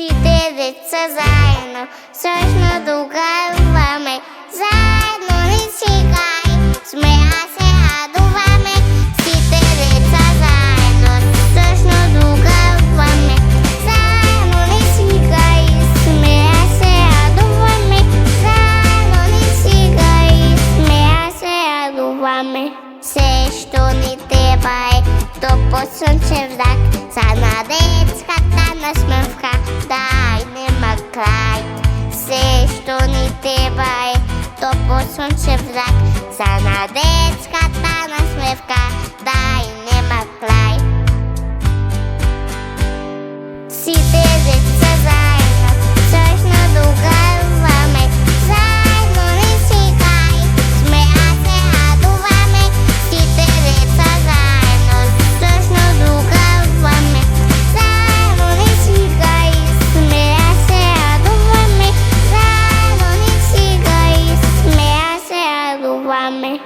Сите деца заедно, сочно догарваме, заедно ни шегай, смеа се радуваме. Сите деца заедно, сочно догарваме, заедно ни шегай, смеа се радуваме, заедно ни шегай, смеа се радуваме. Се што ни треба е топло сончев зрак, за на детската насмевка, дај нема крај. Се што ни треба е топло сончев зрак, за на детската насмевка, дај нема крај. Сите деца заедно, сочно догарваме, заедно ни шегай, смеа се радуваме. Сите деца заедно, сочно догарваме, заедно ни шегай, смеа се радуваме, заедно ни шегай, смеа се радуваме.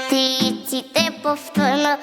Птиците повторно